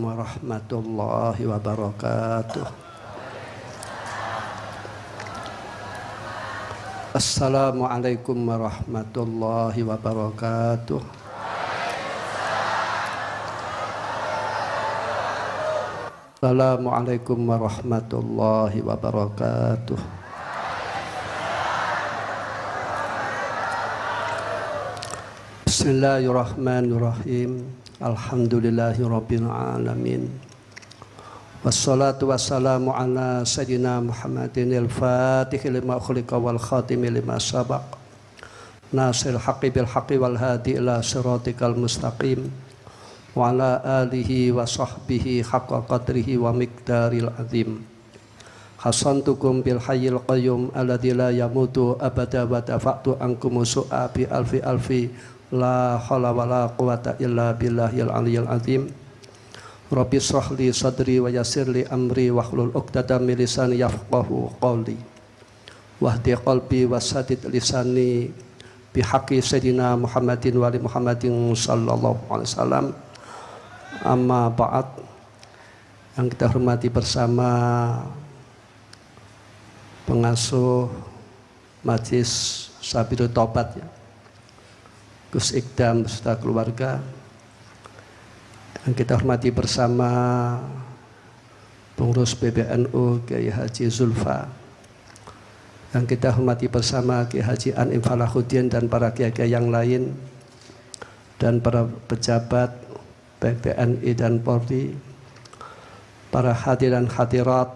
Warahmatullahi wabarakatuh. Assalamualaikum warahmatullahi wabarakatuh. Assalamualaikum warahmatullahi wabarakatuh. Bismillahirrahmanirrahim. Alhamdulillahirabbil alamin. Wassalatu wassalamu ala sayyidina Muhammadin al-Fatih lima khuliqa wal khatimi lima sabaq. Nasir haqqi bil haqqi wal hadi ila siratikal mustaqim. Wa ala alihi wa sahbihi haqqa qadrihi wa miqdaril azim. Hasantukum bil hayyil qayyum alladzi la yamutu abada wa dafa'tu ankum su'a bi alfi la haula wala quwata illa billahil aliyyil azim. Rabbi shrah li sadri wa yassir li amri wahlul 'uqdatam min lisani yafqahu qawli wahdi qalbi wasadid lisani bihaqqi sayyidina Muhammadin wa ali Muhammadin sallallahu alaihi wasallam. Amma ba'd, yang kita hormati bersama pengasuh Majlis Sabilul Taubat ya, Gus Ikdam beserta keluarga, yang kita hormati bersama pengurus PBNU Kiai Haji Zulfa, yang kita hormati bersama Kiai Haji An'im Falahuddin dan para kiai-kiai yang lain, dan para pejabat PBNI dan Polri, para hadirin hadirat,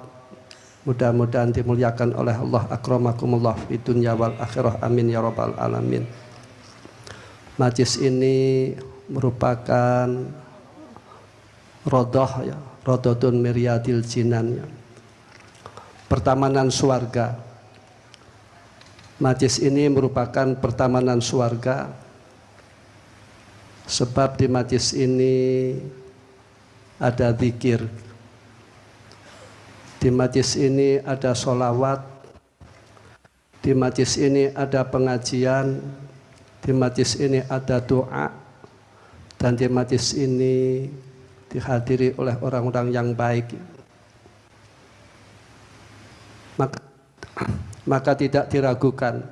mudah-mudahan dimuliakan oleh Allah, akramakumullah fi dunya wal akhirah, amin ya rabbal alamin. Majlis ini merupakan rodoh ya, rodotun miryadil jinan ya, pertamanan surga. Majlis ini merupakan pertamanan surga, sebab di majlis ini ada zikir, di majlis ini ada sholawat, di majlis ini ada pengajian, di majlis ini ada doa, dan di majlis ini dihadiri oleh orang-orang yang baik. Maka tidak diragukan,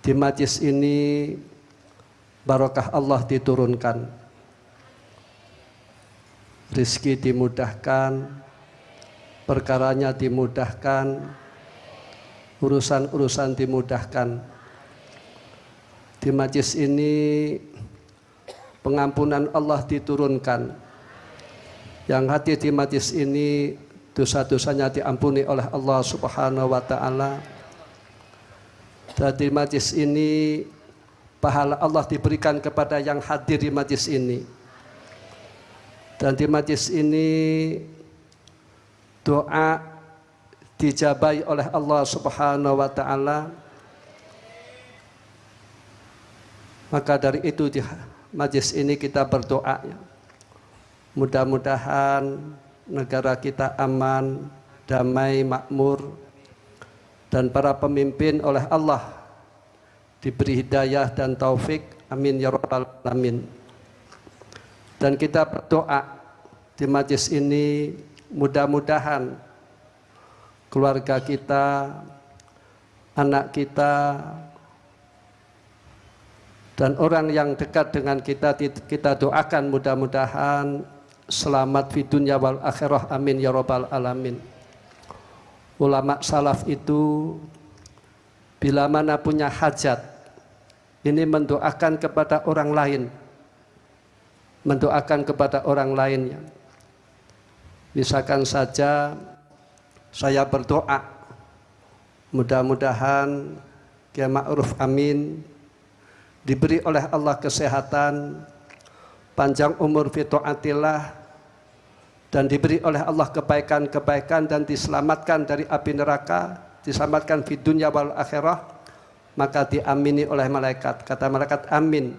di majlis ini barokah Allah diturunkan, rizki dimudahkan, perkaranya dimudahkan, urusan-urusan dimudahkan. Di majlis ini pengampunan Allah diturunkan. Yang hadir di majlis ini dosa-dosanya diampuni oleh Allah Subhanahu wa taala. Dan di majlis ini pahala Allah diberikan kepada yang hadir di majlis ini. Dan di majlis ini doa dijabahi oleh Allah Subhanahu wa taala. Maka dari itu di majlis ini kita berdoa ya, mudah-mudahan negara kita aman, damai, makmur, dan para pemimpin oleh Allah diberi hidayah dan taufik, amin ya rabbal alamin. Dan kita berdoa di majlis ini, mudah-mudahan keluarga kita, anak kita, dan orang yang dekat dengan kita doakan mudah-mudahan selamat fi dunya wal akhirah, amin ya rabbal alamin. Ulama salaf itu bila mana punya hajat, ini mendoakan kepada orang lain, mendoakan kepada orang lain ya. Misalkan saja saya berdoa, mudah-mudahan Kiai Ma'ruf Amin diberi oleh Allah kesehatan, panjang umur fi taatillah, dan diberi oleh Allah kebaikan-kebaikan dan diselamatkan dari api neraka, diselamatkan fi dunya wal akhirah, maka diamini oleh malaikat. Kata malaikat amin.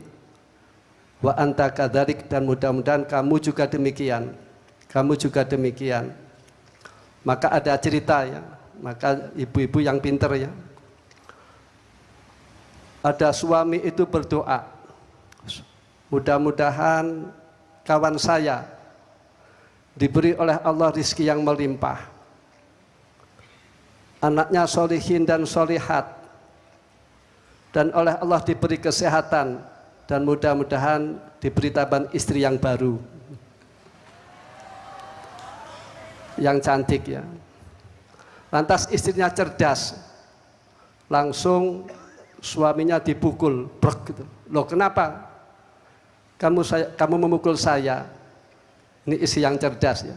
Wa anta kadzalik, dan mudah-mudahan kamu juga demikian. Kamu juga demikian. Maka ada cerita ya, maka ibu-ibu yang pintar ya, ada suami itu berdoa, mudah-mudahan kawan saya diberi oleh Allah rizki yang melimpah, anaknya solihin dan solihat, dan oleh Allah diberi kesehatan, dan mudah-mudahan diberi tambahan istri yang baru, yang cantik ya. Lantas istrinya cerdas, langsung suaminya dipukul, brek gitu. Loh kenapa? Kamu memukul saya? Ini istri yang cerdas ya.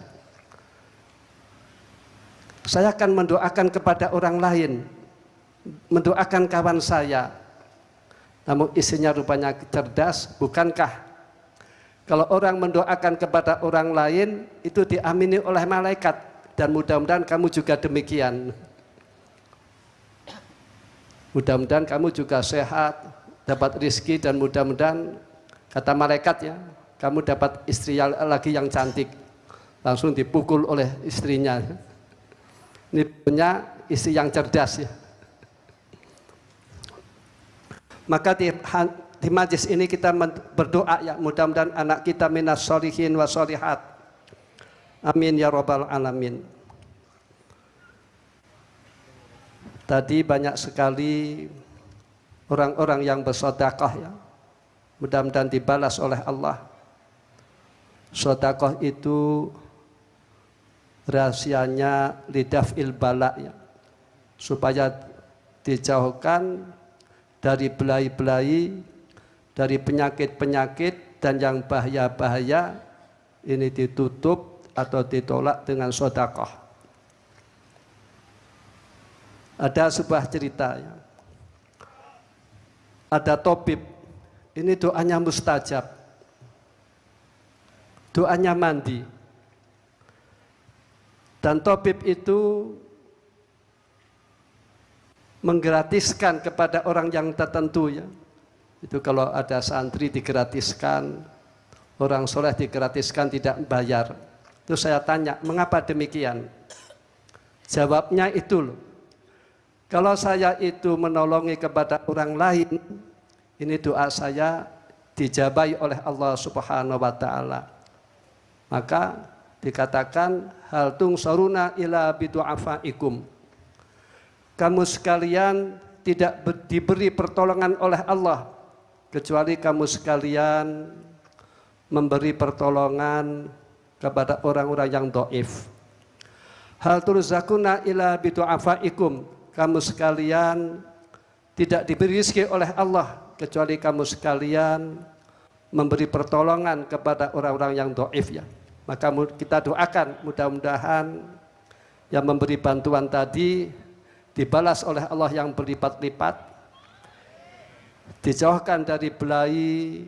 Saya akan mendoakan kepada orang lain, mendoakan kawan saya. Namun istrinya rupanya cerdas, bukankah kalau orang mendoakan kepada orang lain itu diamini oleh malaikat, dan mudah-mudahan kamu juga demikian. Mudah-mudahan kamu juga sehat, dapat rezeki, dan mudah-mudahan kata malaikat ya, kamu dapat istri lagi yang cantik. Langsung dipukul oleh istrinya. Ini punya istri yang cerdas ya. Maka di majlis ini kita berdoa ya, mudah-mudahan anak kita minas sholihin wa sholihat. Amin ya rabbal alamin. Tadi banyak sekali orang-orang yang bersedekah ya. Mudah-mudahan dibalas oleh Allah. Sedekah itu rahasianya lidaf'il bala ya, supaya dijauhkan dari belai-belai, dari penyakit-penyakit dan yang bahaya-bahaya, ini ditutup atau ditolak dengan sedekah. Ada sebuah cerita ya. Ada tabib, ini doanya mustajab, doanya mandi. Dan tabib itu menggratiskan kepada orang yang tertentu ya. Itu kalau ada santri digratiskan, orang soleh digratiskan tidak bayar. Itu saya tanya, mengapa demikian? Jawabnya itu loh, kalau saya itu menolongi kepada orang lain, ini doa saya dijabahi oleh Allah Subhanahu wa taala. Maka dikatakan hal tungsaruna ila bidu'afaikum. Kamu sekalian tidak diberi pertolongan oleh Allah kecuali kamu sekalian memberi pertolongan kepada orang-orang yang dhaif. Hal turzakuna ila bidu'afaikum. Kamu sekalian tidak diberi rezeki oleh Allah kecuali kamu sekalian memberi pertolongan kepada orang-orang yang dhaif ya. Maka kita doakan mudah-mudahan yang memberi bantuan tadi dibalas oleh Allah yang berlipat-lipat, dijauhkan dari belai,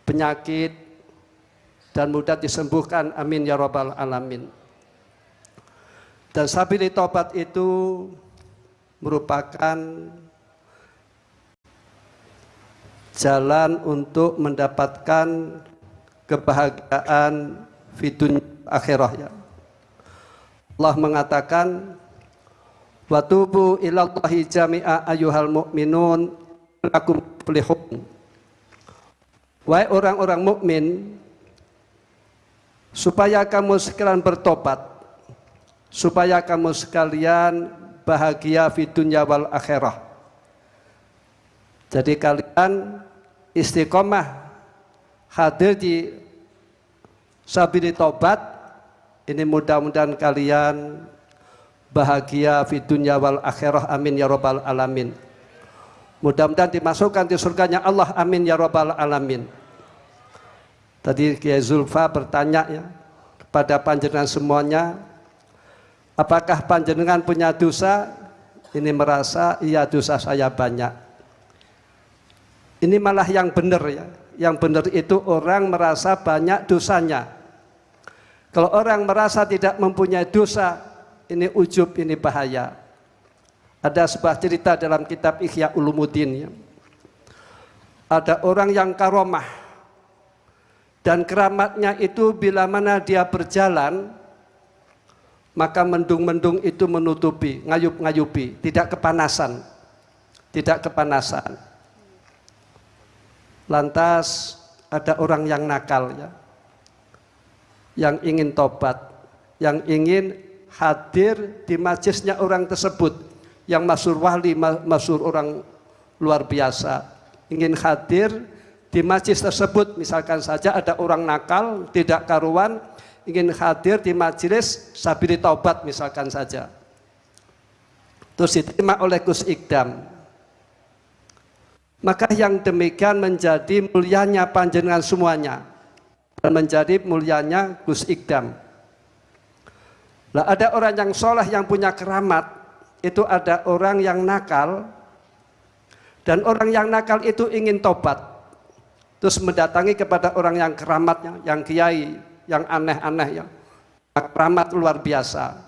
penyakit, dan mudah disembuhkan. Amin ya rabbal alamin. Dan sabili taubat itu merupakan jalan untuk mendapatkan kebahagiaan di dunia akhirah ya. Allah mengatakan wa tubu ilallahi jami'a ayyuhal mu'minun lakum tuflihun. Wahai orang-orang mukmin, supaya kamu sekalian bertobat, supaya kamu sekalian bahagia di dunia wal akhirah. Jadi kalian istiqomah hadir di sabili taubat, ini mudah-mudahan kalian bahagia di dunia wal akhirah. Amin ya rabbal alamin. Mudah-mudahan dimasukkan di surganya Allah. Amin ya rabbal alamin. Tadi Kiai Zulfa bertanya ya kepada panjenengan semuanya, apakah panjenengan punya dosa? Ini merasa iya dosa saya banyak. Ini malah yang benar ya. Yang benar itu orang merasa banyak dosanya. Kalau orang merasa tidak mempunyai dosa, ini ujub, ini bahaya. Ada sebuah cerita dalam kitab Ihya Ulumuddin ya. Ada orang yang karomah, dan keramatnya itu bila mana dia berjalan, maka mendung-mendung itu menutupi, ngayup-ngayupi, tidak kepanasan. Tidak kepanasan. Lantas ada orang yang nakal ya, yang ingin tobat, yang ingin hadir di majlisnya orang tersebut, yang masyhur wali, masyhur orang luar biasa, ingin hadir di majlis tersebut. Misalkan saja ada orang nakal, tidak karuan, ingin hadir di majlis sabili taubat misalkan saja, terus diterima oleh Gus Ikdam, maka yang demikian menjadi mulianya panjenengan semuanya dan menjadi mulianya Gus Ikdam. Lah ada orang yang soleh yang punya keramat, itu ada orang yang nakal, dan orang yang nakal itu ingin tobat, terus mendatangi kepada orang yang keramatnya, yang kiai, yang aneh-aneh, yang keramat luar biasa,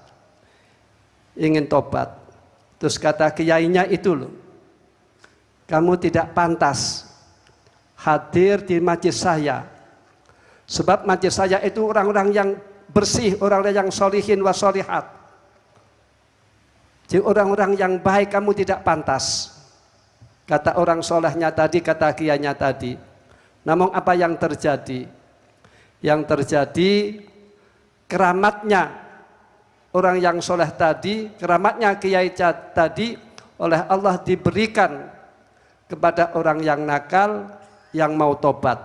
ingin tobat. Terus kata kiainya itu, loh, kamu tidak pantas hadir di majlis saya, sebab majlis saya itu orang-orang yang bersih, orang-orang yang solihin wa solihat, jadi orang-orang yang baik, kamu tidak pantas. Kata orang solehnya tadi, kata kiainya tadi. Namun apa yang terjadi? Yang terjadi keramatnya orang yang soleh tadi, keramatnya kiai tadi oleh Allah diberikan kepada orang yang nakal yang mau tobat.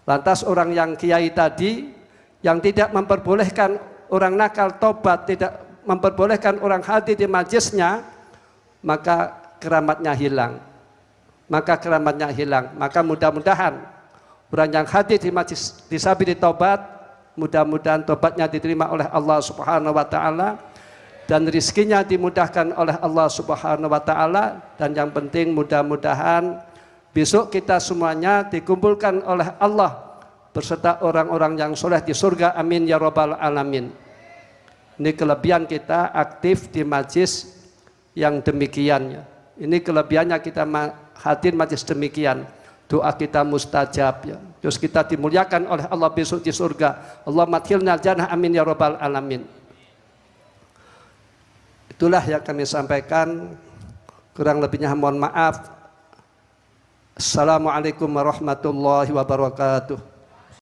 Lantas orang yang kiai tadi yang tidak memperbolehkan orang nakal tobat, tidak memperbolehkan orang hadir di majlisnya, maka keramatnya hilang. Maka mudah-mudahan orang yang hadir di majlis disabili tobat, mudah-mudahan tobatnya diterima oleh Allah Subhanahu wa taala dan rizkinya dimudahkan oleh Allah Subhanahu wa taala, dan yang penting mudah-mudahan besok kita semuanya dikumpulkan oleh Allah beserta orang-orang yang soleh di surga, amin ya rabbal alamin. Ini kelebihan kita aktif di majlis yang demikian ya. Ini kelebihannya kita hadir majlis demikian, doa kita mustajab ya. Terus kita dimuliakan oleh Allah besok di surga. Allah madkhilna jannah, amin ya rabbal alamin. Itulah yang kami sampaikan, kurang lebihnya mohon maaf. Assalamualaikum warahmatullahi wabarakatuh.